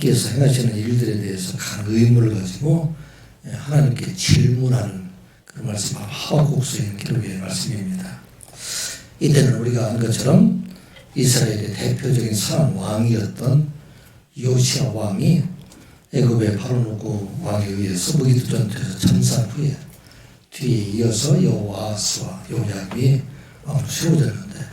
께서 행하시는 일들에 대해서 간 의문을 가지고 하나님께 질문하는 그 말씀, 하박국서에 있는 기록의 말씀입니다. 이때는 우리가 아는 것처럼 이스라엘의 대표적인 선한 왕이었던 요시야 왕이 애굽의 바로누고 왕에 의해서 무기투전투에서 전사한 후에 뒤에 이어서 여호아스와 요야김이 왕으로 세워졌는데,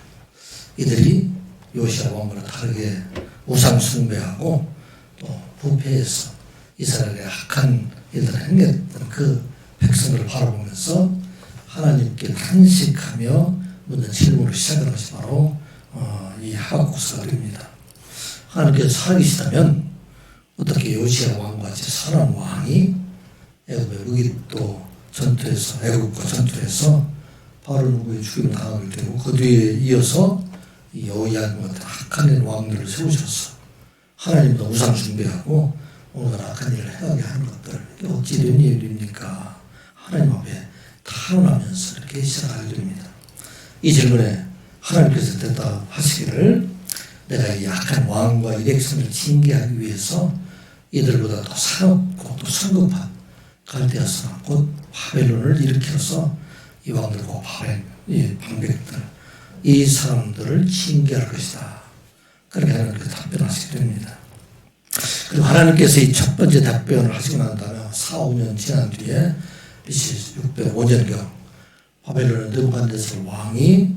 이들이 요시야 왕과는 다르게 우상 숭배하고 또 부패해서 이스라엘의 악한 일들을 행했던 그 백성들을 바라보면서 하나님께 탄식하며 묻는 질문을 시작하는 것이 바로 이 하박국서입니다. 하나님께서 살아계시다면 어떻게 요시야 왕과 같이 선한 왕이 애굽의 무기도 전투에서, 애굽과 전투에서 바로누고의 죽임을 당하게 되고 그 뒤에 이어서 여호야김 같은 악한 왕들을 세우셔서 하나님도 우상 숭배하고 오늘 악한 일을 행하게 하는 것들, 이게 어찌 된 일입니까? 하나님 앞에 탄원하면서 이렇게 시작하게 됩니다. 이 질문에 하나님께서 대답하시기를, 내가 이 악한 왕과 이 백성을 징계하기 위해서 이들보다 더 사납고 또 성급한 갈대아 사람 곧 바벨론을 일으켜서 이 왕들과 이 방백들, 이 사람들을 징계할 것이다. 그렇게 하나님께서 답변하시게 됩니다. 그리고 하나님께서 이 첫 번째 답변을 하시고 난 다음에 4, 5년 지난 뒤에 BC 605년경 바벨론의 느부갓네살 왕이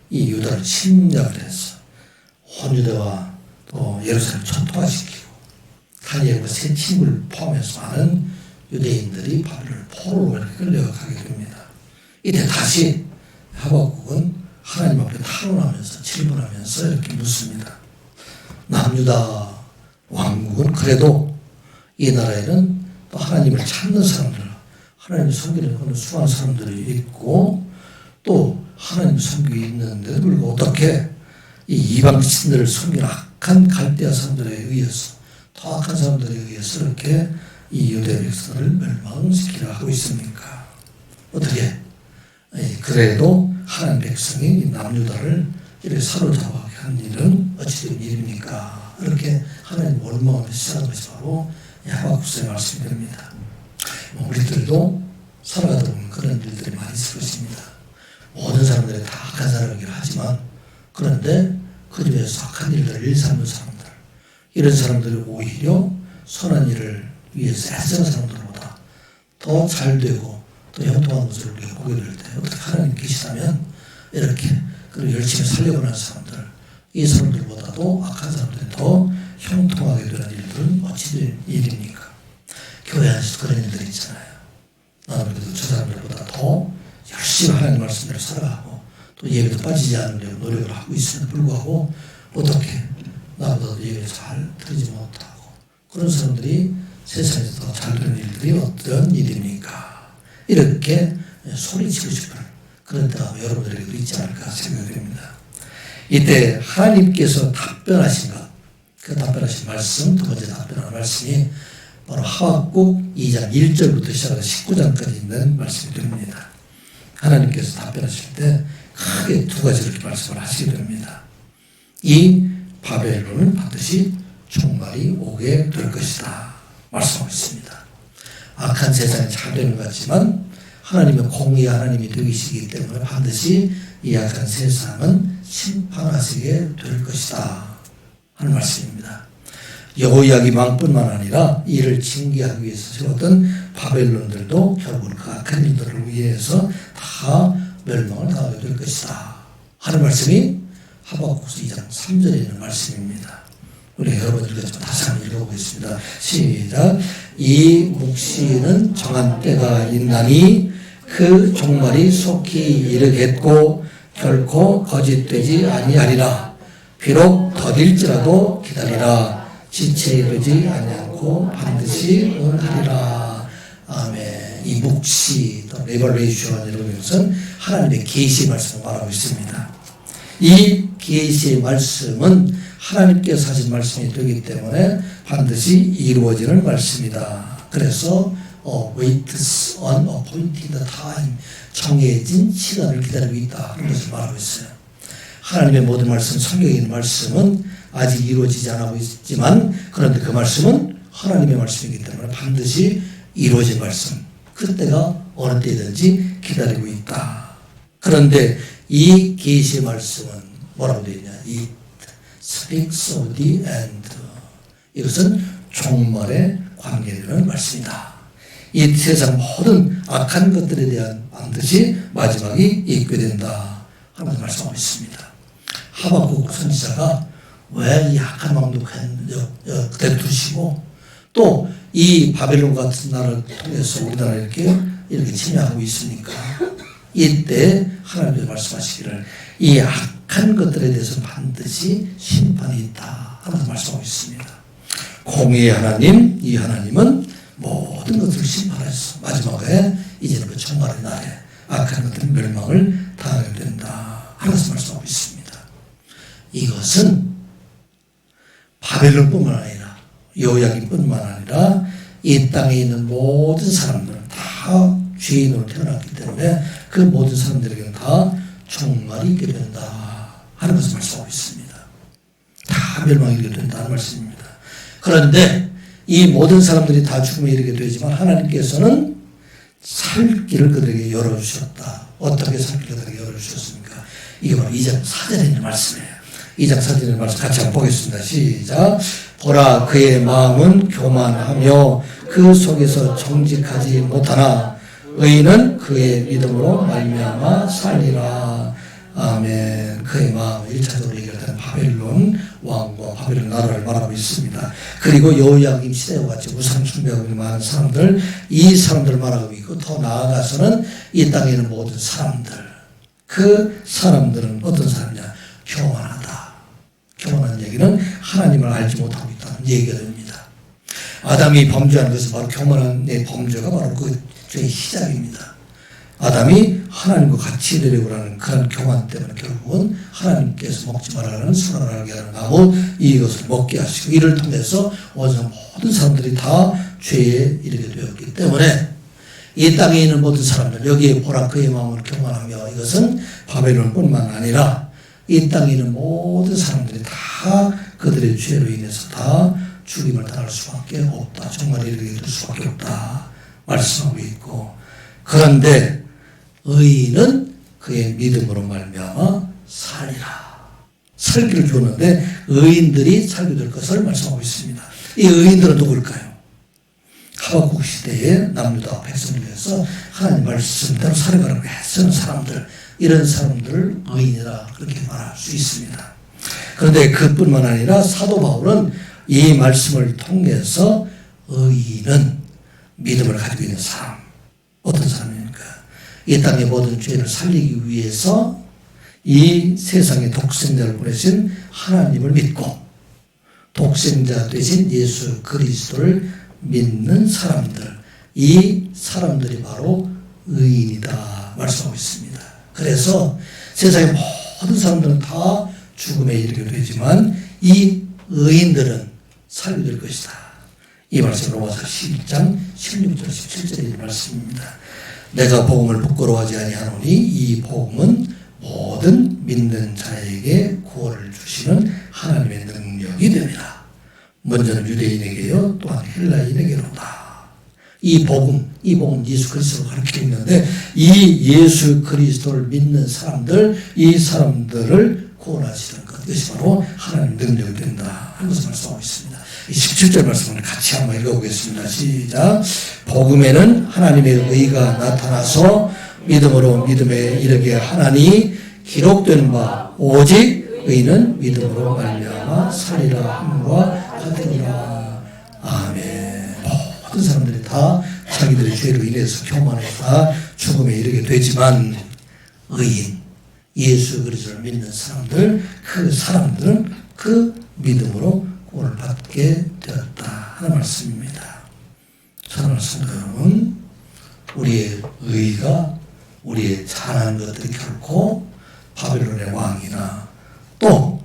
이 유다를 침략을 해서 온 유다와 또 예루살렘을 전토화시키고 다니엘과 세 친구를 포함해서 많은 유대인들이 바벨론을 포로로 끌려가게 됩니다. 이때 다시 하박국은 하나님 앞에 탄원하면서 질문하면서 이렇게 묻습니다. 남유다 왕국은 그래도 이 나라에는 또 하나님을 찾는 사람들, 하나님을 섬기는 그런 수많은 사람들이 있고 또 하나님을 섬기고 있는데도 불구하고 어떻게 이 이방신들을 섬기는 악한 갈대아 사람들에 의해서, 더 악한 사람들에 의해서 이렇게 이 유대 백성을 멸망시키려 하고 있습니까? 어떻게 그래도 하나님 백성이 남유다를 이렇게 사로잡아게 한 일은 어찌된 일입니까? 이렇게 하나님 원망하면서 시작한 것이 바로 하박국서의 말씀이 됩니다. 우리들도 살아가다 보면 그런 일들이 많이 있을 것입니다. 모든 사람들이 다 악한 사람이긴 하지만, 그런데 그 중에서 악한 일들을 일삼는 사람들, 이런 사람들이 오히려 선한 일을 위해서 애쓰는 사람들보다 더 잘되고 또 형통한 것을 우리가 보게 될 때 어떻게 하나님 계시다면 이렇게 그리고 열심히 살려고 하는 사람들, 이 사람들보다도 악한 사람들이 더 형통하게 되는 일들은 어찌 된 일입니까? 교회 안에서 그런 일들이 있잖아요. 나는 그래도 저 사람들보다 더 열심히 하나님 말씀대로 살아가고 또 예배도 빠지지 않으려고 노력을 하고 있음에도 불구하고 어떻게 나보다도 예배를 잘 드리지 못하고, 그런 사람들이 세상에서 더 잘 되는 일들이 어떤 일입니까? 이렇게 소리치고 싶은 그런 때가 여러분들에게도 있지 않을까 생각이 됩니다. 이때 하나님께서 답변하신 것, 그 답변하신 말씀, 두 번째 답변하는 말씀이 바로 하박국 2장 1절부터 시작해서 19장까지 있는 말씀이 됩니다. 하나님께서 답변하실 때 크게 두 가지 이렇게 말씀을 하시게 됩니다. 이 바벨론은 반드시 종말이 오게 될 것이다 말씀하고 있습니다. 악한 세상이 잘 되는 것 같지만 하나님의 공의 하나님이 되시기 때문에 반드시 이 악한 세상은 심판하시게 될 것이다 하는 말씀입니다. 여호야김 왕뿐만 아니라 이를 징계하기 위해서 세웠던 바벨론들도 결국은 그 악한 일들을 위해서 다 멸망을 당하게 될 것이다 하는 말씀이 하박국서 2장 3절에 있는 말씀입니다. 우리 여러분들과 다시 한번 읽어보겠습니다. 시작. 이 묵시는 정한 때가 있나니 그 종말이 속히 이르겠고 결코 거짓되지 아니하리라. 비록 더딜지라도 기다리라. 지체 이르지 아니하고 반드시 응하리라. 아멘. 이 묵시, 레벌레이션 이런 것은 하나님의 계시 말씀을 말하고 있습니다. 이 계시의 말씀은 하나님께서 하신 말씀이 되기 때문에 반드시 이루어지는 말씀이다. 그래서 waits on appointed time, 정해진 시간을 기다리고 있다. 그런 것을 말하고 있어요. 하나님의 모든 말씀, 성경에 있는 말씀은 아직 이루어지지 않고 있지만 그런데 그 말씀은 하나님의 말씀이기 때문에 반드시 이루어질 말씀. 그때가 어느 때든지 기다리고 있다. 그런데 이 계시의 말씀은 뭐라고 되어 있냐? It speaks of the end. 이것은 종말에 관계되는 말씀이다. 이 세상 모든 악한 것들에 대한 반드시 마지막이 있게 된다 하면서 말씀하고 있습니다. 하박국 선지자가 왜 이 악한 왕도 그대로 두시고 또 이 바벨론 같은 나라를 통해서 우리나라 이렇게 침략하고 있으니까 이때 하나님께서 말씀하시기를 이 악한 것들에 대해서 반드시 심판이 있다 하면서 말씀하고 있습니다. 공의의 하나님, 이 하나님은 모든 것을 심판해서 마지막에 이제는 그 종말의 날에 악한 것들은 멸망을 당하게 된다 하면서 말씀하고 있습니다. 이것은 바벨론뿐만 아니라 여호야김뿐만 아니라 이 땅에 있는 모든 사람들은 다 죄인으로 태어났기 때문에 그 모든 사람들에게는 다 종말이 있게 된다 하는 것을 말씀하고 있습니다. 다 멸망이 있게 된다는 말씀입니다. 그런데 이 모든 사람들이 다 죽음에 이르게 되지만 하나님께서는 살 길을 그들에게 열어주셨다. 어떻게 살 길을 그들에게 열어주셨습니까? 이게 바로 2장 4절에 있는 말씀이에요. 2장 4절에 있는 말씀 같이 한번 보겠습니다. 시작. 보라 그의 마음은 교만하며 그 속에서 정직하지 못하나 의인은 그의 믿음으로 말미암아 살리라. 아멘. 그의 마음 1차적으로 얘기하는 바벨론 왕과 바벨론 나라를 말하고 있습니다. 그리고 여호야김 시대와 같이 우상 숭배하고 있는 많은 사람들, 이 사람들을 말하고 있고 더 나아가서는 이 땅에 있는 모든 사람들, 그 사람들은 어떤 사람이냐? 교만하다. 교만한 얘기는 하나님을 알지 못하고 있다는 얘기가 됩니다. 아담이 범죄한 것은 바로 교만한 범죄가 바로 그 죄의 시작입니다. 아담이 하나님과 같이 되려고 하는 그런 교만 때문에 결국은 하나님께서 먹지 말라는 선을 알게 하는 나무 이것을 먹게 하시고 이를 통해서 온 모든 사람들이 다 죄에 이르게 되었기 때문에 이 땅에 있는 모든 사람들 여기에 보라 그의 마음을 교만하며 이것은 바벨론뿐만 아니라 이 땅에 있는 모든 사람들이 다 그들의 죄로 인해서 다 죽임을 당할 수밖에 없다. 정말 이르게 될 수밖에 없다. 말씀하고 있고 그런데 의인은 그의 믿음으로 말미암아 살리라. 살기를 주었는데 의인들이 살게 될 것을 말씀하고 있습니다. 이 의인들은 누구일까요? 하박국 시대에 남유다 백성을 위해서 하나님 말씀대로 살아가라고 애쓰는 사람들, 이런 사람들을 의인이라 그렇게 말할 수 있습니다. 그런데 그뿐만 아니라 사도 바울은 이 말씀을 통해서 의인은 믿음을 가지고 있는 사람, 어떤 사람입니까? 이 땅의 모든 죄를 살리기 위해서 이 세상에 독생자를 보내신 하나님을 믿고 독생자 되신 예수 그리스도를 믿는 사람들, 이 사람들이 바로 의인이다 말씀하고 있습니다. 그래서 세상의 모든 사람들은 다 죽음에 이르게 되지만 이 의인들은 살게 될 것이다. 이 말씀 로마서 11장 16절 17절의 말씀입니다. 내가 복음을 부끄러워하지 아니하노니 이 복음은 모든 믿는 자에게 구원을 주시는 하나님의 능력이 됨이라. 먼저는 유대인에게요 또한 헬라인에게로다. 이 복음 예수 그리스도를 가르치고 있는데 이 예수 그리스도를 믿는 사람들, 이 사람들을 구원하시는 것, 이것이 바로 하나님 능력이 된다 하는 것을 말씀하고 있습니다. 17절 말씀을 같이 한번 읽어보겠습니다. 시작. 복음에는 하나님의 의가 나타나서 믿음으로 믿음에 이르게 하나니 기록된 바 오직 의는 믿음으로 말미암아 살리라 함과 같으니라. 아멘. 모든 사람들이 다 자기들의 죄로 인해서 교만해서 죽음에 이르게 되지만 의인, 예수 그리스도를 믿는 사람들, 그 사람들은 그 믿음으로 구원을 받게 되었다 하는 말씀입니다. 사랑하는 성도 여러분, 우리의 의가, 우리의 잘하는 것들이 결코 바벨론의 왕이나 또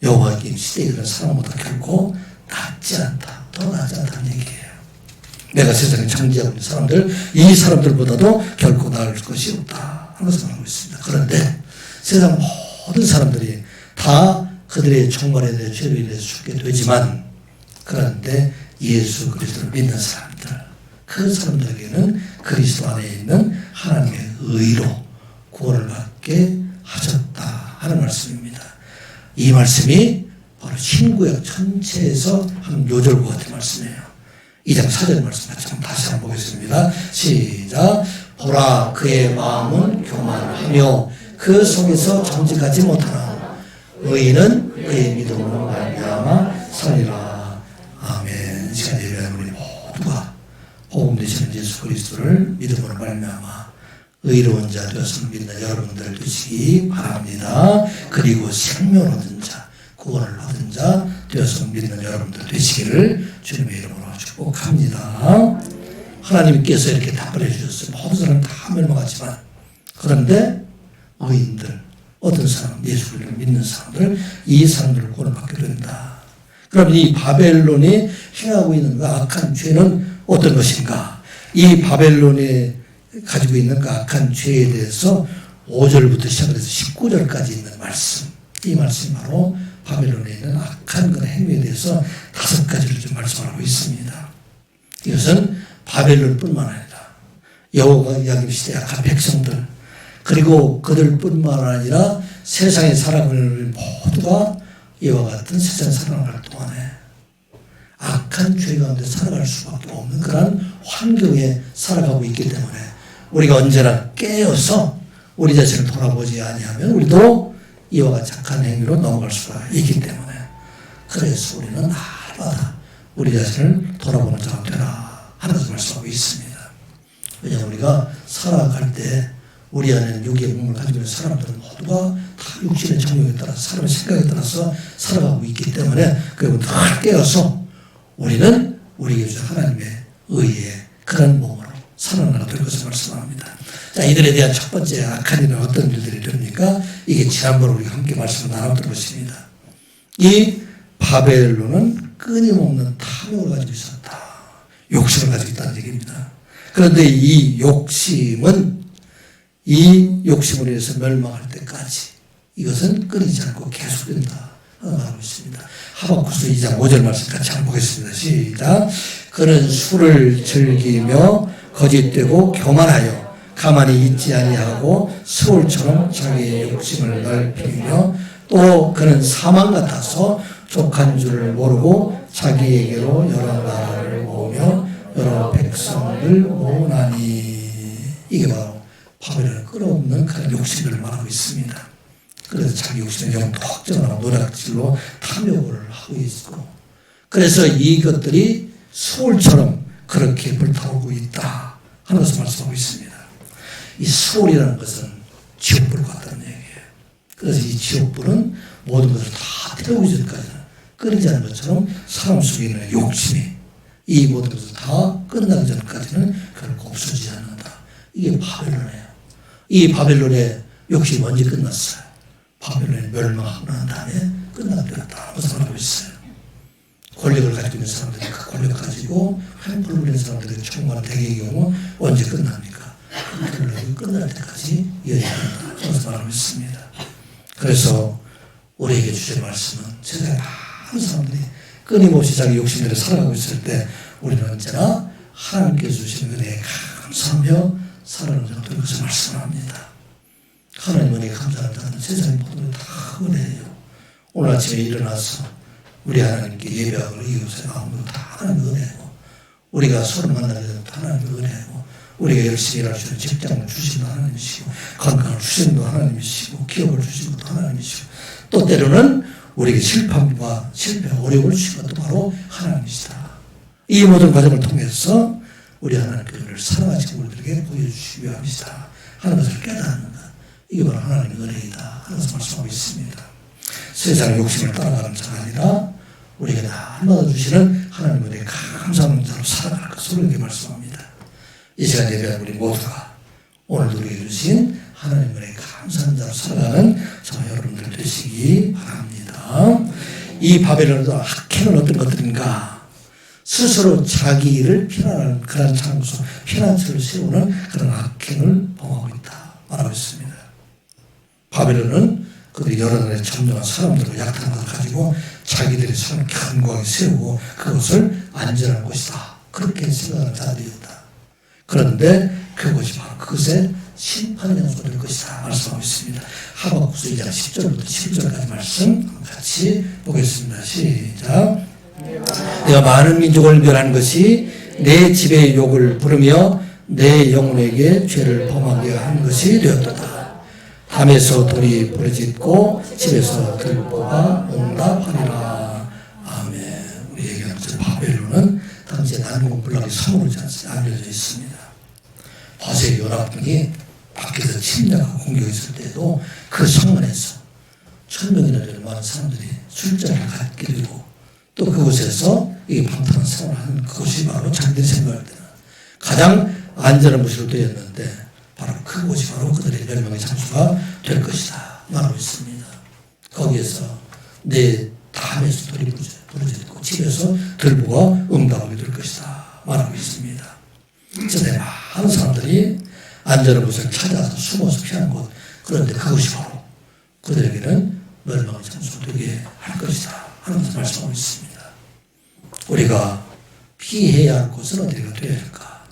여호와김 시대에 그런 사람보다 결코 낫지 않다, 더 낫지 않다는 얘기예요. 내가 세상에 창지하고 있는 사람들, 이 사람들보다도 결코 나을 것이 없다 하는 것을 말하고 있습니다. 그런데 세상 모든 사람들이 다 그들의 총괄에 대해 죄로 인해서 죽게 되지만, 그런데 예수 그리스도를 믿는 사람들, 그 사람들에게는 그리스도 안에 있는 하나님의 의로 구원을 받게 하셨다 하는 말씀입니다. 이 말씀이 바로 신구약 전체에서 한 요절과 같은 말씀이에요. 2장 4절 말씀 같이 한번 다시 한번 보겠습니다. 시작. 보라, 그의 마음은 교만하며 그 속에서 정직하지 못하나 의인은 그의 믿음으로 말미암아 살리라. 아멘. 이 시간 예배하는 우리 모두가 복음 되시는 예수 그리스도를 믿음으로 말미암아 의로운 자 되었음을 믿는 여러분들 되시기 바랍니다. 그리고 생명을 얻은 자, 구원을 얻은 자 되었음을 믿는 여러분들 되시기를 주님의 이름으로 축복합니다. 하나님께서 이렇게 답을 해주셨어요. 모든 사람 다 멸망하지만, 그런데 의인들, 어떤 사람, 예수를 믿는 사람들, 이 사람들을 구원을 받게 된다. 그럼 이 바벨론이 행하고 있는 그 악한 죄는 어떤 것인가? 이 바벨론이 가지고 있는 그 악한 죄에 대해서 5절부터 시작해서 19절까지 있는 말씀, 이 말씀이 바로 바벨론에 있는 악한 그런 행위에 대해서 5가지를 좀 말씀하고 있습니다. 이것은 바벨론뿐만 아니라 여호와 이야기 시대 악한 백성들, 그리고 그들뿐만 아니라 세상에 살아가는 모두가 이와 같은 세상에 살아갈 동안에 악한 죄 가운데 살아갈 수밖에 없는 그런 환경에 살아가고 있기 때문에 우리가 언제나 깨어서 우리 자신을 돌아보지 아니하면 우리도 이와 같이 악한 행위로 넘어갈 수가 있기 때문에, 그래서 우리는 날마다 우리 자신을 돌아보는 자가 되라 하면서 말씀하고 있습니다. 왜냐하면 우리가 살아갈 때 우리 안에는 육의 몸을 가지고 있는 사람들은 모두가 다 육신의 정욕에 따라서, 사람의 생각에 따라서 살아가고 있기 때문에, 그리고 늘 깨어서 우리는 우리에게 주신 하나님의 의의 그런 몸으로 살아나가 될 것을 말씀합니다. 자, 이들에 대한 첫 번째 악한 일은 어떤 일들이 됩니까? 이게 지난번에 우리가 함께 말씀을 나눴던 것입니다. 이 바벨론은 끊임없는 탐욕을 가지고 있었다. 욕심을 가지고 있다는 얘기입니다. 그런데 이 욕심은, 이 욕심으로 인해서 멸망할 때까지 이것은 끊이지 않고 계속된다 말하고 있습니다. 하박국서 2장 5절 말씀 같이 한번 보겠습니다. 시작. 그는 술을 즐기며 거짓되고 교만하여 가만히 있지 아니하고 서울처럼 자기의 욕심을 넓히며, 또 그는 사망 같아서 족한 줄을 모르고 자기에게로 여러 나라를 모으며 여러 백성을 모으나니. 이게 바로 바벨론을 끌어옵는 그런 욕심들을 말하고 있습니다. 그래서 자기 욕심을 영특정하고 노략질로 탐욕을 하고 있고, 그래서 이것들이 소울처럼 그렇게 불타오르고 있다 하는 것을 말씀하고 있습니다. 이 소울이라는 것은 지옥불과 같다는 얘기예요. 그래서 이 지옥불은 모든 것을 다 태우기 전까지는, 끊이지 않는 것처럼 사람 속에 있는 욕심이 이 모든 것을 다 끝나기 전까지는 결코 없어지지 않는다. 이게 바벨론이에요. 이 바벨론의 욕심이 언제 끝났어요? 바벨론이 멸망하고 난 다음에 끝나게 되었다. 그것을 말하고 있어요. 권력을 가지고 있는 사람들이 그 권력 가지고 횡포를 부리는 사람들의 총괄 대개의 경우 언제 끝납니까? 권력이 끝날 때까지 이어져야 된다. 그것을 말하고 있습니다. 그래서 우리에게 주신 말씀은 세상에 많은 사람들이 끊임없이 자기 욕심대로 살아가고 있을 때 우리는 언제나 하나님께서 주신 은혜에 감사하며 살아가는 자가 될 것을 말씀합니다. 하나님 은혜에 감사한다는 세상의 모든 다 은혜예요. 오늘 아침에 일어나서 우리 하나님께 예배하고 이웃에 나오는 다 하나님의 은혜고, 우리가 서로 만나게 되는 하나님의 은혜고, 우리가 열심히 일할 수 있는 직장을 주신 분 하나님이시고, 건강을 주신 분 하나님이시고, 기업을 주신 분도 하나님이시고, 또 때로는 우리에게 실패와 어려움을 주신 것도 바로 하나님이시다. 이 모든 과정을 통해서 우리 하나님께 우리를 사랑하시고 우리들에게 보여주시기 위함이시다 하는 것을 깨닫는 것, 이게 바로 하나님의 은혜이다 하는 것을 말씀하고 있습니다. 세상의 욕심을 따라가는 자가 아니라 우리에게 날마다 주시는 하나님의 은혜에 감사하는 자로 살아갈 것을 우리에게 말씀합니다. 이 시간 예배한 우리 모두가 오늘도 우리에게 주신 하나님의 은혜에 감사하는 자로 살아가는 저와 여러분들 되시기 바랍니다. 이 바벨론도 악행은 어떤 것들인가? 스스로 자기를 피난하는 그런 장소, 피난처를 세우는 그런 악행을 범하고 있다 말하고 있습니다. 바벨론은 그들이 여러 나라의 점령한 사람들과 약탈을 가지고 자기들의 삶을 견고하게 세우고 그것을 안전한 곳이다. 그렇게 생각하는 자들이었다. 그런데 그것이 바로 그것의 심판의 장소가 될 것이다 말씀하고 있습니다. 하박국서 2장 10절부터 11절까지 말씀 같이 보겠습니다. 시작. 내가 많은 민족을 멸한 것이 내 집의 욕을 부르며 내 영혼에게 죄를 범하게 한 것이 되었도다. 담에서 돌이 부르짖고 집에서 들보가 응답하리라. 아멘. 우리 얘기하는 바벨론은 당시에 난공불락의 성으로 알려져 있습니다. 바세 연합군이 밖에서 침략하고 공격했을 때도 그 성 안에서 1000명이나 되는 많은 사람들이 술자리를 갖게 되고 또 그곳에서 이 방탕한 생활을 하는 그곳이 바로 자기들이 생각할 때는 가장 안전한 곳으로 되었는데 바로 그곳이 바로 그들의 멸망의 장소가 될 것이다 말하고 있습니다. 거기에서 내 담에서 돌이 부러졌고 집에서 들보가 응답하게 될 것이다 말하고 있습니다. 그래서 많은 사람들이 안전한 곳을 찾아서 숨어서 피하는 곳, 그런데 그것이 바로 그들에게는 멸망의 장소가 되게 할 것이다 하는 것을 말씀하고 있습니다. 우리가 피해야 할 곳은 어디가 되어야 할까?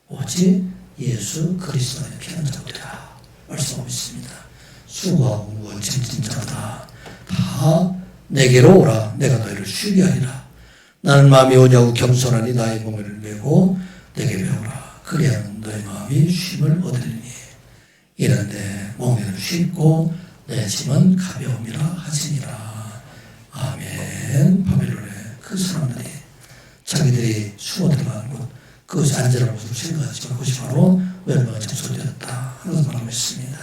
오직 예수 그리스도의 피하는 자가 되라 말씀하고 있습니다. 수고하고 무거운 짐진 자다 다 내게로 오라. 내가 너희를 쉬게 하리라. 나는 마음이 오냐고 겸손하니 나의 멍에를 메고 내게 배우라. 그래야 너희 마음이 쉼을 얻으리니 이는 내 멍에는 쉽고 내 짐은 가벼움이라 하시니라. 아멘. 바벨론의 그 사람들이 자기들이 숨어 들어가는 곳, 그것이 안전한 곳으로 생각하지만 그것이 바로 멸망의 장소가 되었다 하는 것을 말하고 있습니다.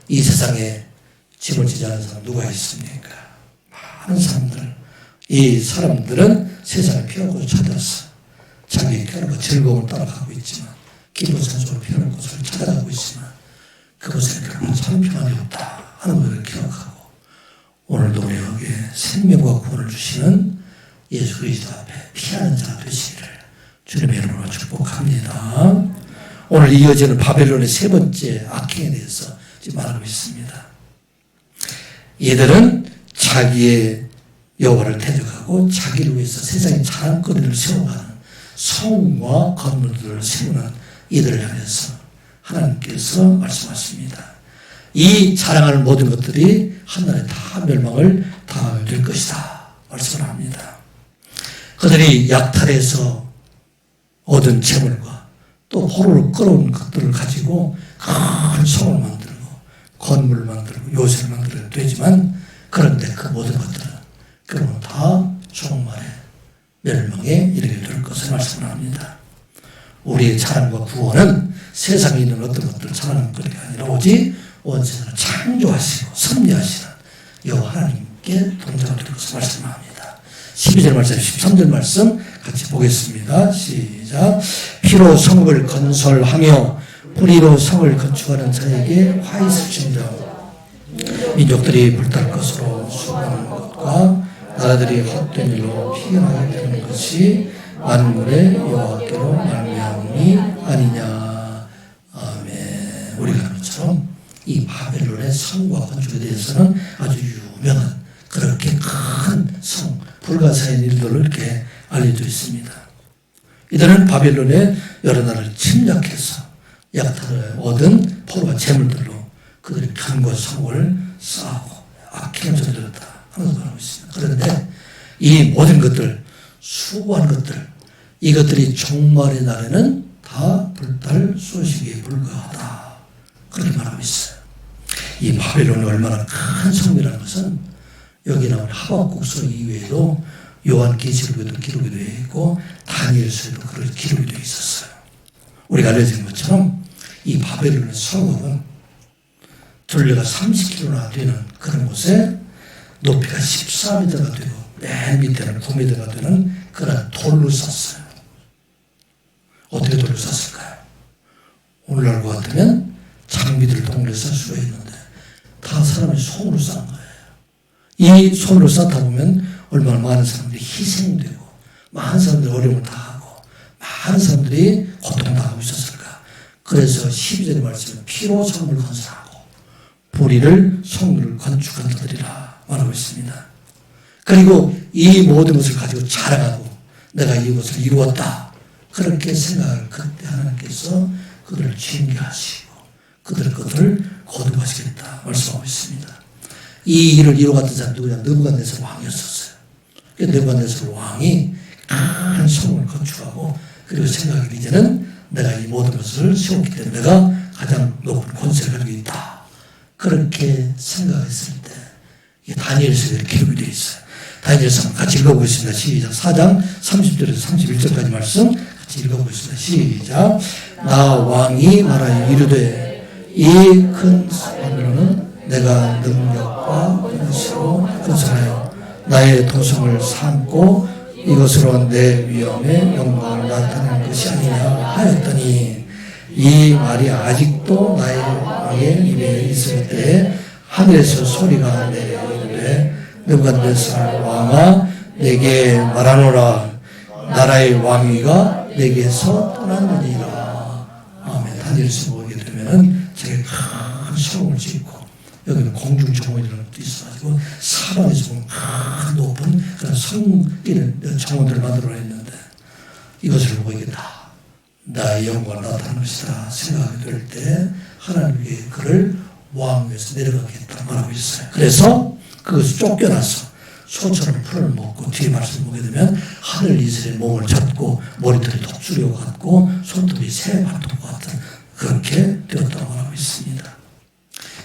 이 세상에 짐을 지지 않는 사람 누가 있습니까? 많은 사람들. 이 사람들은 세상에 피할 곳을 찾아서 자기의 편안과 즐거움을 따라가고 있지만 기도산소로 피하는 곳을 찾아가고 있지만 그곳에는 결국 참 평안이 없다 하는 것을 기억하고 오늘도 우리에게 생명과 구원을 주시는 예수 그리스도 앞에 피하는 자가 되시기를 주님의 이름으로 축복합니다. 오늘 이어지는 바벨론의 세 번째 악행에 대해서 지금 말하고 있습니다. 얘들은 자기의 여호와를 대적하고 자기를 위해서 세상의 자랑거리를 세워가는 성과 건물들을 세우는 이들을 향해서 하나님께서 말씀하십니다. 이 자랑하는 모든 것들이 한날에 다 멸망을 당하게 될 것이다 말씀을 합니다. 그들이 약탈해서 얻은 재물과 또 포로를 끌어온 것들을 가지고 큰 성을 만들고 건물을 만들고 요새를 만들어야 되지만 그런데 그 모든 것들은 결국은 다 종말에 멸망에 이르게 될 것을 말씀을 합니다. 우리의 자랑과 구원은 세상에 있는 어떤 것들을 자랑하는 것이 아니라 오직 원세를 창조하시고 섭리하시는 여호와 하나님께 동작을 될 것을 말씀합니다. 12절 말씀, 13절 말씀 같이 보겠습니다. 시작. 피로 성읍을 건설하며 뿌리로 성을 건축하는 자에게 화 있을진저 민족들이 불탈 것으로 수고하는 것과 나라들이 헛된 일로 피어나게 되는 것이 만물의 여호와께로 말미암음이 아니냐. 아멘. 우리가 그처럼 이 바벨론의 성과 건축에 대해서는 아주 유명한 그렇게 큰 성, 불가사의 일들로 이렇게 알려져 있습니다. 이들은 바벨론의 여러 나라를 침략해서 약탈을 얻은 포로와 재물들로 그들의 견고한 성을 쌓고 악행을 저질렀다 하는 것을 말하고 있습니다. 그런데 이 모든 것들, 수고한 것들, 이것들이 종말의 날에는 다 불탈 소식에 불과하다. 그렇게 말하고 있어요. 이 바벨론이 얼마나 큰 성이라는 것은 여기 나온 하박국서 이외에도 요한계시록에도 기록이 되어 있고 다니엘서에도 그런 기록이 되어 있었어요. 우리가 알려진 것처럼 이 바벨론의 성읍은 둘레가 30km나 되는 그런 곳에 높이가 14m가 되고 맨 밑에는 9m가 되는 그런 돌로 쌌어요. 어떻게 돌로 쌌을까요? 오늘날 것 같으면 장비들을 동원해 쌀 수가 있는데 다 사람이 손으로 싼 거예요. 이 손으로 쌓다 보면 얼마나 많은 사람들이 희생되고 많은 사람들이 어려움을 당하고 많은 사람들이 고통당하고 있었을까. 그래서 12절의 말씀은 피로 성을 건설하고 보리를 성을 건축한 자들이라 말하고 있습니다. 그리고 이 모든 것을 가지고 자랑하고 내가 이것을 이루었다. 그렇게 생각을 그때 하나님께서 그들을 징계하시고 그들의 것을 거듭하시겠다 말씀하고 있습니다. 이 일을 이루어갔던 사람이 누구냐? 느부갓네살 왕이었었어요. 느부갓네살 왕이 큰 성을 건축하고 그리고 생각하기 이제는 내가 이 모든 것을 세웠기 때문에 내가 가장 높은 권세를 가지고 있다. 그렇게 생각했을 때 이게 다니엘서에 기록이 되어 있어요. 다니엘서 같이 읽어보겠습니다. 시작. 4장 30절에서 31절까지 말씀 같이 읽어보겠습니다. 시작. 나 왕이 말하여 이르되 이 큰 바벨론은 내가 능력과 권세로 건설하여 나의 도성을 삼고 이것으로 내 위엄의 영광을 나타내는 것이 아니냐 하였더니 이 말이 아직도 나의 왕의 입에 있을 때에 하늘에서 소리가 내리되 느부갓네살 왕아 내게 말하노라 나라의 왕위가 내게서 떠났느니라. 아멘. 다니엘서 보게 되면은 자기가 큰 성을 짓고 여기는 공중정원이라는 것도 있어가지고 사방에서 보면 큰 높은 그런 성기는 정원들을 만들어냈는데 이것을 보고 이게 다 나의 영광을 나타나는 것이다 생각하게 될 때 하나님께 그를 왕위에서 내려가겠다 말하고 있어요. 그래서 그것을 쫓겨나서 소처럼 풀을 먹고 뒤에 말씀을 보게 되면 하늘 이슬의 몸을 잡고 머리털이 독수리와 같고 손톱이 새 발톱과 같은 그렇게 되었다고 말하고 있습니다.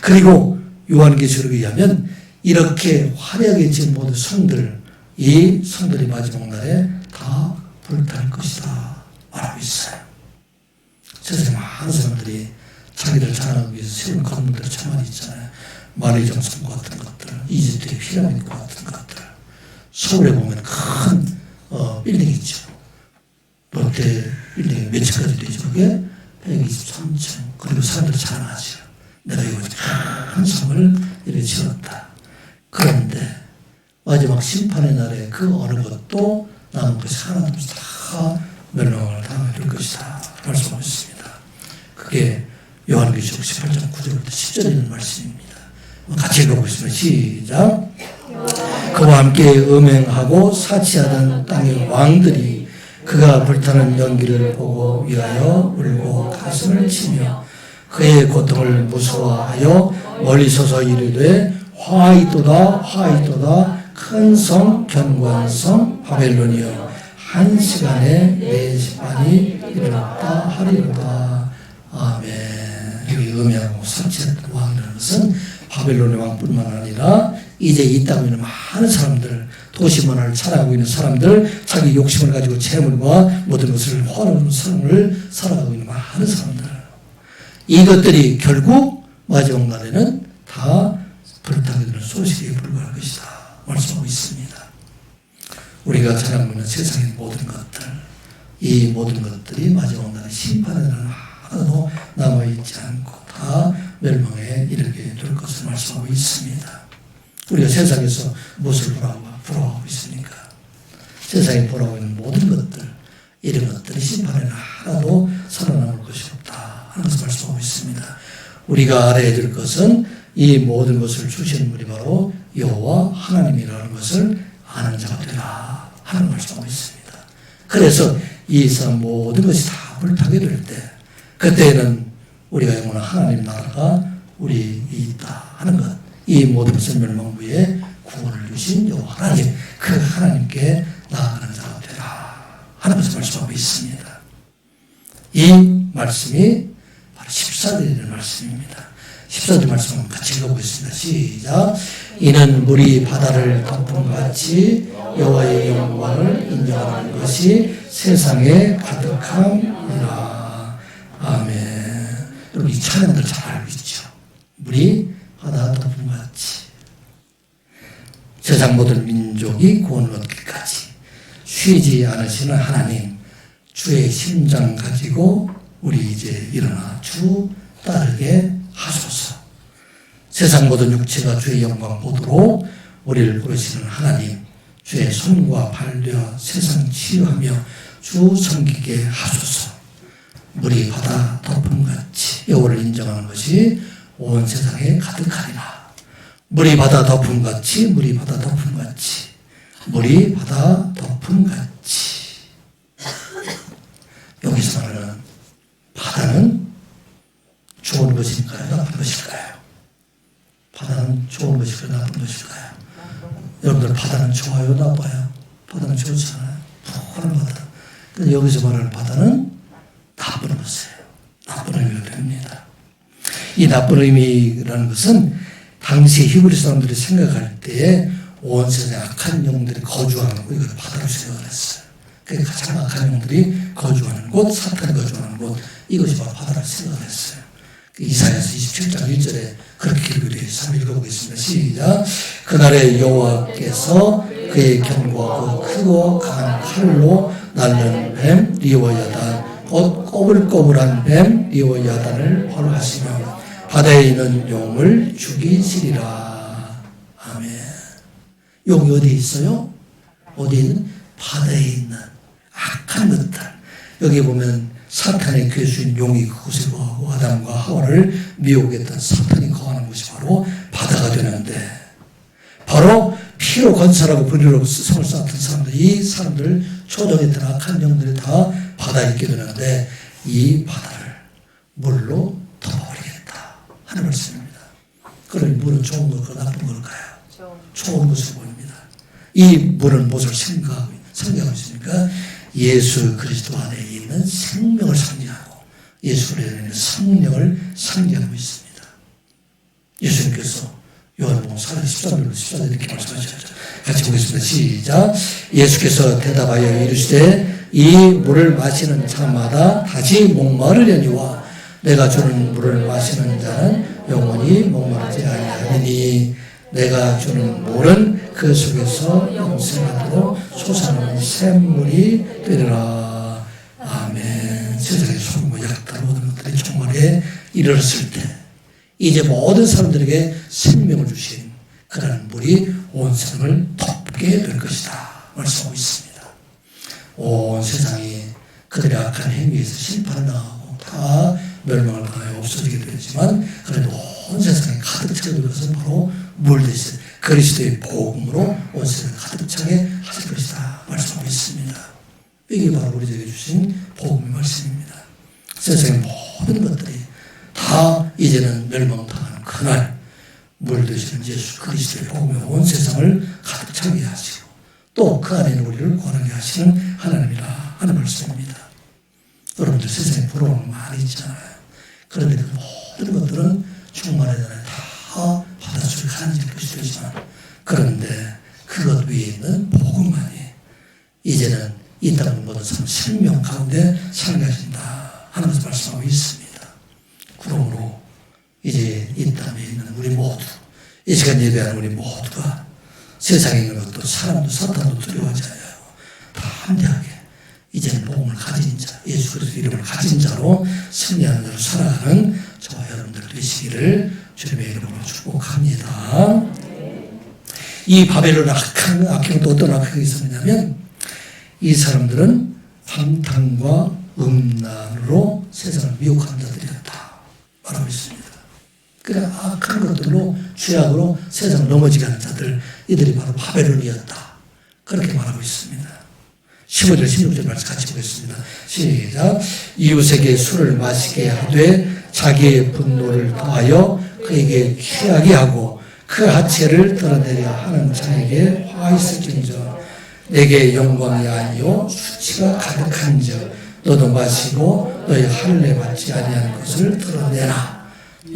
그리고 요한계시록에 의하면 이렇게 화려하게 지은 모든 성들 이 성들이 마지막 날에 다 불탈 것이다 말하고 있어요. 세상에 많은 사람들이 자기를 자랑하기 위해서 세운 건물들 참 많이 있잖아요. 마리정 성과 같은 것들, 이집트의 피라미드과 같은 것들, 서울에 보면 큰 빌딩이 있죠. 롯데 빌딩이 몇 층까지 되죠? 그게 123층. 그리고 사람들이 자랑하죠. 내가 이거 큰 성을 이렇게 지었다. 그런데 마지막 심판의 날에 그 어느 것도 남은 것이 하나도 없이 다 멸망을 당하게 될 것이다 말씀하고 있습니다. 그게 요한계시록 18장 9절부터 10절에 있는 말씀입니다. 같이 읽어보겠습니다. 시작. 그와 함께 음행하고 사치하던 땅의 왕들이 그가 불타는 연기를 보고 위하여 울고 가슴을 치며 그의 고통을 무서워하여 멀리 서서 이르되 화이도다 화이도다 큰 성 견고한 성 바벨론이여 한 시간에 내 심판이 일어났다 하리로다. 아멘. 여기 음행하고 사치했던 왕이라는 것은 바벨론의 왕뿐만 아니라 이제 이 땅에 있는 많은 사람들, 도시 문화를 살아가고 있는 사람들, 자기 욕심을 가지고 재물과 모든 것을 허는 삶을 살아가고 있는 많은 사람들, 이것들이 결국 마지막 날에는 다 불타게 되는 소식에 불과할 것이다 말씀하고 있습니다. 우리가 자랑하고 있는 세상의 모든 것들, 이 모든 것들이 마지막 날에 심판의 날은 하나도 남아있지 않고 다 멸망에 이르게 될 것을 말씀하고 있습니다. 우리가 세상에서 무엇을 부러워하고 있습니까? 세상에 부러워하고 있는 모든 것들, 이런 것들이 심판에는 하나도 살아남을 것이 없다 하는 것을 말씀하고 있습니다. 우리가 알아야 될 것은 이 모든 것을 주시는 분이 바로 여호와 하나님이라는 것을 아는 자가 되라 하는 말씀하고 있습니다. 그래서 이 세상 모든 것이 다 불타게 될 때 그때는 우리가 영원한 하나님 나라가 우리 있다 하는 것, 이 모든 것을 멸망부에 구원을 주신 여호와 하나님, 그 하나님께 나아가는 자가 되라 하는 것을 말씀하고 있습니다. 이 말씀이 바로 14절의 말씀입니다. 14절 말씀 같이 읽어보겠습니다. 시작. 이는 물이 바다를 덮음같이 여호와의 영광을 인정하는 것이 세상에 가득함이라. 아멘. 여러분 이 찬양들 잘 알고 있죠. 물이 바다 덮음같이 세상 모든 민족이 구원을 얻기까지 쉬지 않으시는 하나님, 주의 심장 가지고 우리 이제 일어나 주 따르게 하소서. 세상 모든 육체가 주의 영광 보도록 우리를 부르시는 하나님, 주의 손과 발되어 세상 치유하며 주 섬기게 하소서. 물이 바다 덮음같이 여호와를 인정하는 것이 온 세상에 가득하리라. 물이 바다 덮음같이, 물이 바다 덮음같이, 물이 바다 덮음같이. 여기서 말하는 바다는 좋은 것일까요? 나쁜 것일까요? 바다는 좋은 것일까요? 나쁜 것일까요? 여러분들 바다는 좋아요? 나빠요? 바다는 좋잖아요. 푸른 바다. 근데 여기서 말하는 바다는 나쁜 것이에요. 나쁜 의미가 됩니다. 이 나쁜 의미라는 것은 당시 히브리 사람들이 생각할 때에 온 세상에 악한 영들이 거주하는 곳, 이걸 바다로 생각을 했어요. 그 가장 악한 영들이 거주하는 곳, 사탄이 거주하는 곳, 이것이 바로 바다라고 생각을 했어요. 이사야서 27장 1절에 그렇게 기록되어 있어요. 한번 읽어보겠습니다. 시작. 그날에 여호와께서 그의 경고하고 크고 강한 칼로 날는 뱀 리오야단, 곧 꼬불꼬불한 뱀 리오야단을 벌하시며 바다에 있는 용을 죽이시리라. 아멘. 용이 어디 있어요? 어디 있는? 바다에 있는 악한 것들. 여기 보면 사탄의 괴수인 용이 그곳에 거하고 아담과 하와를 미혹했던 사탄이 거하는 곳이 바로 바다가 되는데, 바로 피로 건설하고 분리로 성을 쌓았던 사람들, 이 사람들 초정했던 악한 영들이 다 바다에 있게 되는데, 이 바다를 물로 덮어버리겠다 하는 말씀입니다. 그러니 물은 좋은 걸까요? 나쁜 걸까요? 좋은 것을 보입니다. 이 물은 무엇을 상징하고 있습니까? 예수 그리스도 안에 있는 생명을 상징하고 예수 그리스도에 있는 성령을 상징하고 있습니다. 예수님께서 요한복음 4장 13절 이렇게 말씀하셨죠. 같이 보겠습니다. 시작. 예수께서 대답하여 이르시되 이 물을 마시는 자마다 다시 목마르려니와 내가 주는 물을 마시는 자는 영원히 목마르지 아니하리니 내가 주는 물은 그 속에서 영생하도록 솟아나는 샘물이 되리라. 아멘. 세상의 소금과 약탈 모든 것들이 종말에 이르렀을 때 이제 모든 사람들에게 생명을 주신 그러한 물이 온 세상을 덮게 될 것이다 말씀하고 있습니다. 온 세상이 그들의 악한 행위에서 심판을 당하고 다 멸망을 당하여 없어지게 되지만 그래도 온 세상에 가득 차게 될 것은 바로 물 대신 그리스도의 복음으로 온 세상에 가득 차게 하실 것이다 말씀하고 있습니다. 이게 바로 우리에게 주신 복음의 말씀입니다. 세상의 모든 것들이 다 이제는 멸망당하는 그날 물 되시는 예수 그리스도의 복음에 온 세상을 가득 차게 하시고 또 그 안에 있는 우리를 권하게 하시는 하나님이라 하는 말씀입니다. 여러분들 세상에 부러운 거 많이 있잖아요. 그런데 그 모든 것들은 충만에 대한 다 바닷속에 가라앉을 것이 되지만 그런데 그것 위에 있는 복음만이 이제는 이 땅을 모든 사람 생명 가운데 살게 하신다 하는 것을 말씀하고 있습니다. 그러므로 이제 이 땅에 있는 우리 모두, 이 시간 예배하는 우리 모두가 세상에 있는 것도 사람도 사탄도 두려워하지 않아요. 다 함대하게 이제는 복음을 가진 자, 예수 그리스도 이름을 가진 자로 승리하는 자로 살아가는 저와 여러분들 되시기를 주님의 이름으로 축복합니다. 이 바벨론 악행은 또 어떤 악행이 있었냐면 이 사람들은 방탕과 음란으로 세상을 미혹하는 자들이었다 말하고 있습니다. 그러니까 악한 것들로 죄악으로 세상을 넘어지게 하는 자들, 이들이 바로 바벨론이었다 그렇게 말하고 있습니다. 15절 16절 말씀 같이 보겠습니다. 시작. 이웃에게 술을 마시게 하되 자기의 분노를 더하여 그에게 취하게 하고 그 하체를 드러내려 하는 자에게 화 있을진저 내게 영광이 아니요 수치가 가득한즉 너도 마시고 너의 할례 받지 아니하는 것을 드러내라.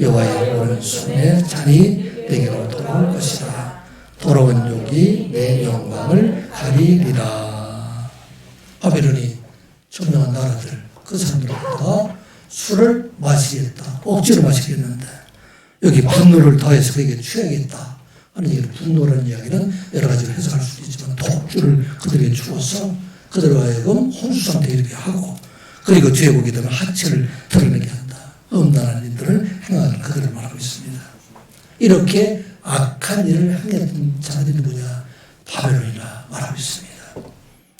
여호와의 오른손에 잔이 내게로 돌아올 것이라. 돌아온 욕이 내 영광을 가리리라. 바벨론이 점령한 나라들 그 사람들보다 술을 마시겠다, 억지로 마시겠는데 여기 분노를 더해서 그에게 취하겠다 하는 얘기를, 분노라는 이야기는 여러 가지로 해석할 수도 있지만 독주를 그들에게 주어서 그들로 하여금 혼수 상태에 이렇게 하고 그리고 뒤에 보게 되면 하체를 드러내게 한다. 음란한 일들을 행하는 그들을 말하고 있습니다. 이렇게 악한 일을 행했던 자들이 누구냐? 바벨론이라 말하고 있습니다.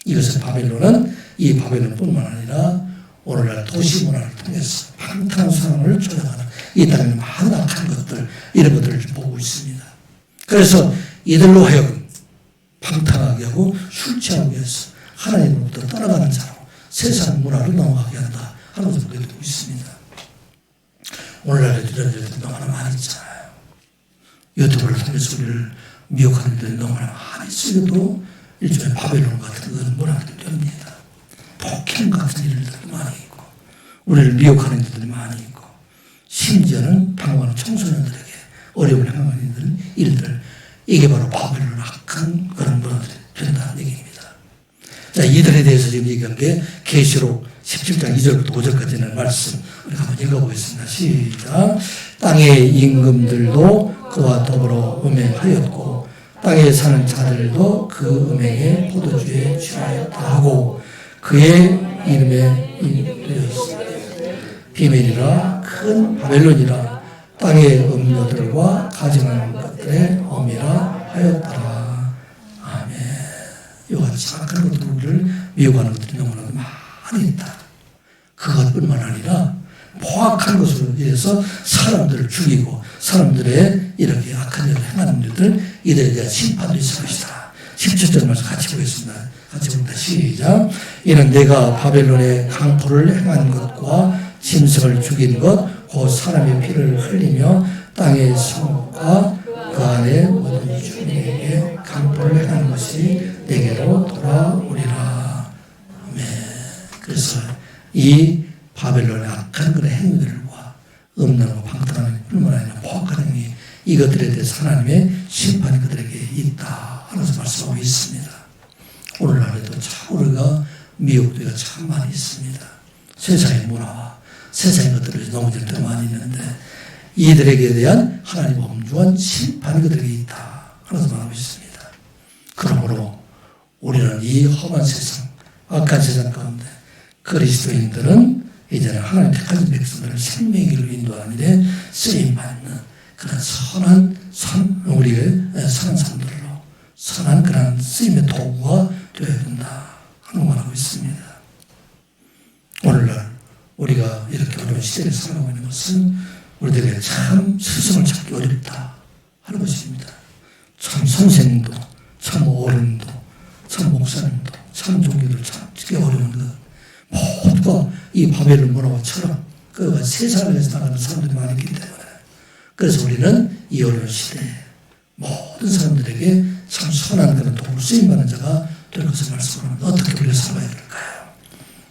이것은 바벨론은 이 바벨론뿐만 아니라 오늘날 도시 문화를 통해서 방탄소년을 조장하는 이 땅에 많은 악한 것들, 이런 것들을 보고 있습니다. 그래서 이들로 하여금 방탕하게 하고 술 취하게 해서 하나님으로부터 떠나가는 자로 세상 문화로 넘어가게 한다 하는 것을 보게 되고 있습니다. 오늘날에 이런 일들이 너무나 많이 있잖아요. 유튜브를 통해서 우리를 미혹하는 일들이 너무나 많이 있어도 일종의 바벨론 같은 그런 문화들이 됩니다. 폭행 같은 일들이 많이 있고 우리를 미혹하는 일들이 많이 있고 심지어는 방황하는 청소년들에게 어려움을 행하는 일들, 이게 바로 바벨론 악한 그런 문화들이 된다는 얘기입니다. 자, 이들에 대해서 지금 얘기한 게 계시록 17장 2절부터 5절까지 있는 말씀 우리 한번 읽어보겠습니다. 시작. 땅의 임금들도 그와 더불어 음행하였고 땅에 사는 자들도 그 음행에 포도주에 취하였다 하고 그의 이름에 되었으니 비밀이라 큰 바벨론이라 땅의 음료들과 가증하는 것들의 어미라 하였더라. 아멘. 이와 같이 악한 것들을 미혹하는 것들이 너무나 많이 있다. 그것뿐만 아니라 포악한 것으로 인해서 사람들을 죽이고 사람들의 이렇게 악한 일을 행하는 일들, 이들에 대한 심판도 있을 것이다. 17절 말씀 같이 보겠습니다. 같이 봅니다. 시작. 이는 내가 바벨론의 강포를 행한 것과 짐승을 죽인 것, 곧 사람의 피를 흘리며 땅의 성과 그 안에 모든 주민에게 강포를 행한 것이 내게로 돌아오리라. 아멘. 그래서 이 바벨론의 악한 그런 행위들과 음란과 방탕한 뿐만 아니라 포악한 행위, 이것들에 대해서 하나님의 심판이 그들에게 있다 하면서 말씀하고 있습니다. 오늘날에도 참 우리가 미혹되가 참 많이 있습니다. 세상의 문화와 세상의 것들을 넘어질 때가 많이 있는데 이들에게 대한 하나님의 엄중한 심판이 그들에게 있다 하면서 말하고 있습니다. 그러므로 우리는 이 험한 세상, 악한 세상 가운데 그리스도인들은 이제는 하나님 택하신 백성들을 생명의 길로 인도하는 데 쓰임받는 그런 선한 우리의 선한 삶들로 선한 그런 쓰임의 도구가 되어야 된다 하는 걸 말하고 있습니다. 오늘날 우리가 이렇게 어려운 시대에 살아가고 있는 것은 우리들에게 참 스승을 찾기 어렵다 하는 것입니다. 참 선생님도, 참 어른도, 참 목사님도, 참 종교도 찾기 어려운 것. 모두가 이 바벨론 문화와 철학, 그 세상을 위해서 나가는 사람들이 많이 있기 때문에 그래서 우리는 이 어려운 시대에 모든 사람들에게 참 선한 그런 도구로 쓰임받는 자가 될 것을 말씀합니다. 어떻게 우리가 살아야 될까요?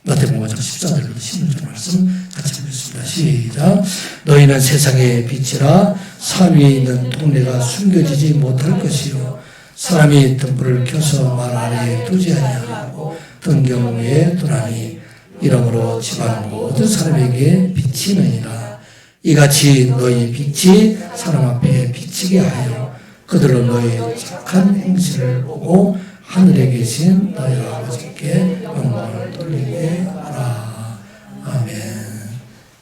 마태복음 5장 14절부터 16절 말씀 같이 보겠습니다. 시작. 너희는 세상의 빛이라 산 위에 있는 동네가 숨겨지지 못할 것이요 사람이 등불을 켜서 말 아래에 두지 아니하고 등경 위에 두나니 이러므로 집안 모든 사람에게 비치느니라. 이같이 너희 빛이 사람 앞에 비치게 하여 그들로 너희 착한 행실을 보고 하늘에 계신 너희 아버지께 영광을 돌리게 하라. 아멘.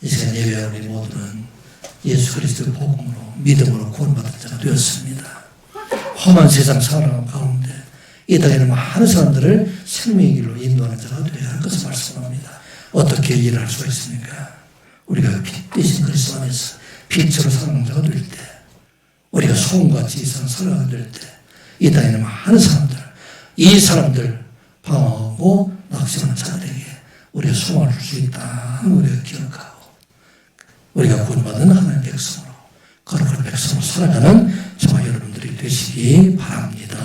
이 시간 예배한 우리 모두는 예수 그리스도의 복음으로 믿음으로 구원받은 자가 되었습니다. 험한 세상 살아가는 가운데 이 땅에는 많은 사람들을 생명의 길로 인도하는 자가 되어야 할 것을 말씀합니다. 어떻게 일을 할 수가 있습니까? 우리가 빛 대신 그리스도 안에서 빛으로 사는 자가 될 때, 우리가 소금같이 이 세상 살아가게 될 때, 이 땅에는 많은 사람들, 이 사람들 방황하고 낙심하는 자들에게 우리가 소망을 줄 수 있다는 우리가 기억하고, 우리가 구원받은 하나님의 백성으로, 거룩한 백성으로 살아가는 저와 여러분들이 되시기 바랍니다.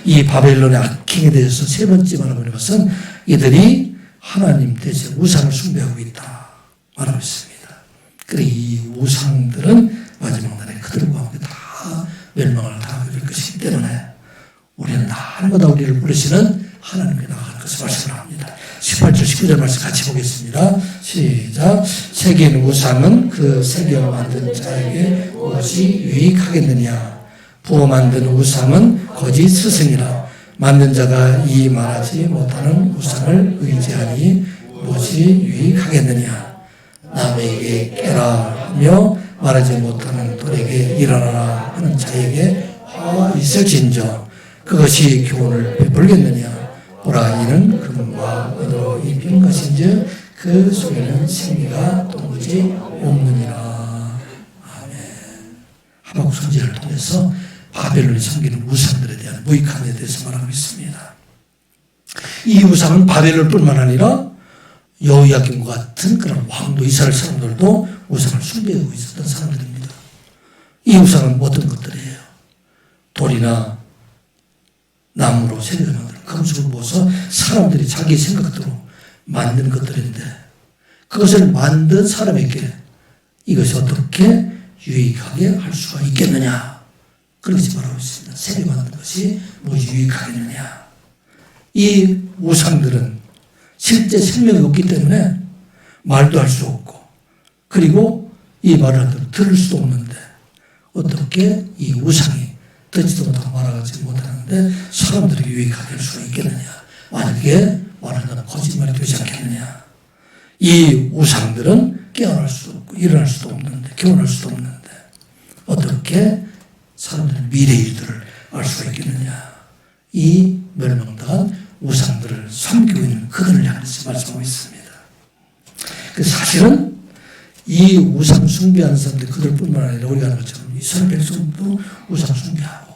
이 바벨론의 악행에 대해서 세 번째 말하고 있는 것은 이들이 하나님 대신 우상을 숭배하고 있다 말하고 있습니다. 그리고 이 우상들은 마지막 날에 그들과 함께 다 멸망을 당하게 될 것이기 때문에 우리는 날마다 우리를 부르시는 하나님께 나아갈 것을 말씀합니다. 18절 19절 말씀 같이 보겠습니다. 시작. 새긴 우상은 그 새겨 만든 자에게 무엇이 유익하겠느냐. 부어 만든 우상은 거짓 스승이라. 만든 자가 이 말하지 못하는 우상을 의지하니 무엇이 유익하겠느냐. 남에게 깨라 하며 말하지 못하는 돌에게 일어나라 하는 자에게 화가 있을진저 그것이 교훈을 베풀겠느냐. 보라 이는 금과 은으로 입힌 것인즉 그 속에는 생기가 도무지 없느니라. 하박국 선지자를 통해서 바벨론이 섬기는 우상들에 대한 무익함에 대해서 말하고 있습니다. 이 우상은 바벨론뿐만 아니라 여호야김과 같은 그런 왕도 이스라엘 사람들도 우상을 숭배하고 있었던 사람들입니다. 이 우상은 어떤 것들이에요? 돌이나 나무로 새벽을 만들어 금속을 모아서 사람들이 자기 생각대로 만든 것들인데 그것을 만든 사람에게 이것이 어떻게 유익하게 할 수가 있겠느냐? 그렇게 말하고 있습니다. 새벽 만든 것이 뭐 유익하겠느냐? 이 우상들은 실제 생명이 없기 때문에 말도 할 수 없고 그리고 이 말을 한다고 들을 수도 없는데 어떻게 이 우상이 듣지도 못하고 말하지 못하는데 사람들에게 유익하게 할 수가 있겠느냐? 만약에 말한다면 거짓말이 되지 않겠느냐? 이 우상들은 깨어날 수도 없고 일어날 수도 없는데 결혼할 수도 없는데 어떻게 사람들의 미래 일들을 알 수가 있겠느냐? 이 멸망당한 우상들을 섬기고 있는 그들을 향해서 말씀하고 있습니다. 사실은 이 우상 숭배하는 사람들 그들뿐만 아니라 우리가 하는 것처럼 이스라엘 백성도 우상 숭배하고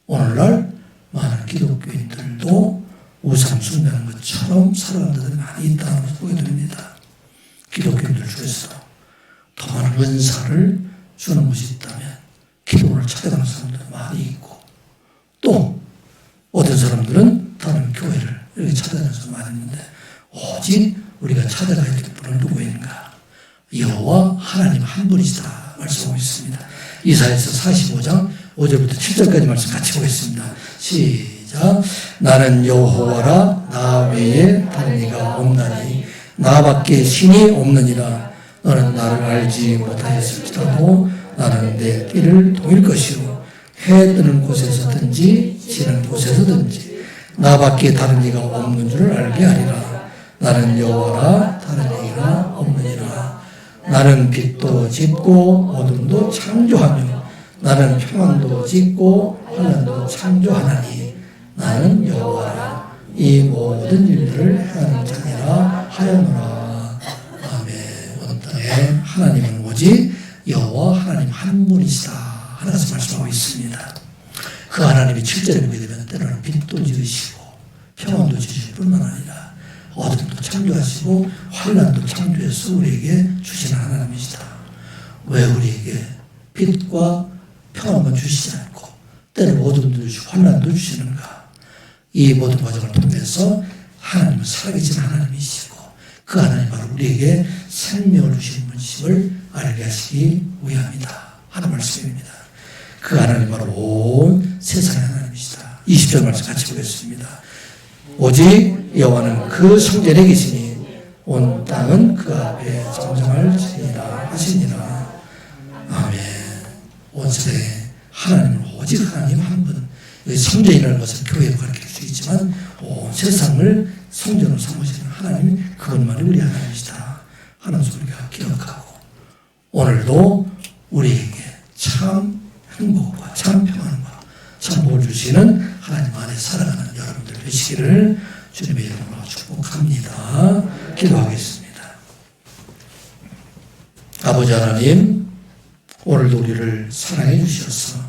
오늘날 많은 기독교인들도 우상 숭배하는 것처럼 살아가는 데들이 많이 있다는 것을 보게 됩니다. 기독교인들 중에서도 더 많은 은사를 주는 것이 있다면 기도를 찾아가는 사람들이 많이 있고 또 어떤 사람들은 다른 교회를 이렇게 찾아가는 사람이 많이 있는데 오직 우리가 찾아가야 될 분은 누구인가? 여호와 하나님 한 분이시다 말씀하고 있습니다. 이사야서 45장 5절부터 7절까지 말씀 같이 보겠습니다. 시작. 나는 여호와라 나 외에 다른 이가 없나니 나밖에 신이 없느니라. 너는 나를 알지 못하였을지라도 나는 내 길을 동일 것이요 해 뜨는 곳에서든지 지는 곳에서든지 나밖에 다른 이가 없는 줄을 알게 하리라. 나는 여호와라 다른 이가 없느니라. 나는 빛도 짓고 어둠도 창조하며 나는 평안도 짓고 환난도 창조하나니 나는 여호와라 이 모든 일들을 행하는 자니라 하였노라. 아멘. 온 땅에 하나님은 오직 여호와 하나님 한 분이시다 하나님께서 말씀하고 있습니다. 그 하나님이 7절에 보게 되면 때로는 빛도 지으시고 평안도 지으실 뿐만 아니라 어둠도 창조하시고 환난도 창조해서 우리에게 주시는 하나님이시다. 왜 우리에게 빛과 평안만 주시지 않고 때로는 어둠도 주시고 환난도 주시는가? 이 모든 과정을 통해서 하나님은 살아계신 하나님이시고 그 하나님 바로 우리에게 생명을 주시는 분이심을 알게 하시기 위함이다 하는 말씀입니다. 그 하나님 바로 온 세상의 하나님이시다. 20절 말씀 같이 보겠습니다. 오직 여호와는 그 성전에 계시니 온 땅은 그 앞에 정정할지니라 하시니라. 아멘. 온 세상에 하나님은 오직 하나님 한 분. 성전이라는 것은 교회로 가르칠 수 있지만 온 세상을 성전으로 삼으시는 하나님 그것만이 우리 하나님이시다 하는 소리가 기억하고 오늘도 우리에게 참 행복과 참 평안과 참 복을 주시는 하나님 안에 살아가는 여러분들 되시기를 주님의 이름으로 축복합니다. 기도하겠습니다. 아버지 하나님, 오늘도 우리를 사랑해 주셔서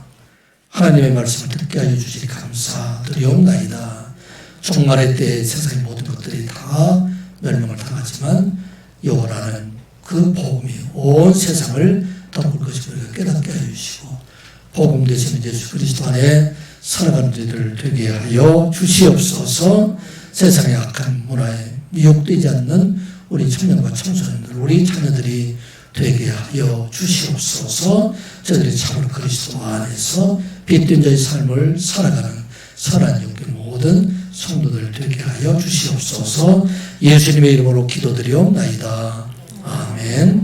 하나님의 말씀을 듣게 하여 주시니 감사드리옵나이다. 종말의 때에 세상의 모든 것들이 다 멸망을 당하지만 여호와라는 그 복음이 온 세상을 덮을 것을 우리가 깨닫게 하여 주시고 복음 되시는 예수 그리스도 안에 살아가는 저희들 되게 하여 주시옵소서. 세상의 악한 문화에 미혹되지 않는 우리 청년과 청소년들, 우리 자녀들이 되게 하여 주시옵소서. 저들이 참으로 그리스도 안에서 빛된 자의 삶을 살아가는 선한 영계 모든 성도들 되게 하여 주시옵소서. 예수님의 이름으로 기도드리옵나이다. 아멘.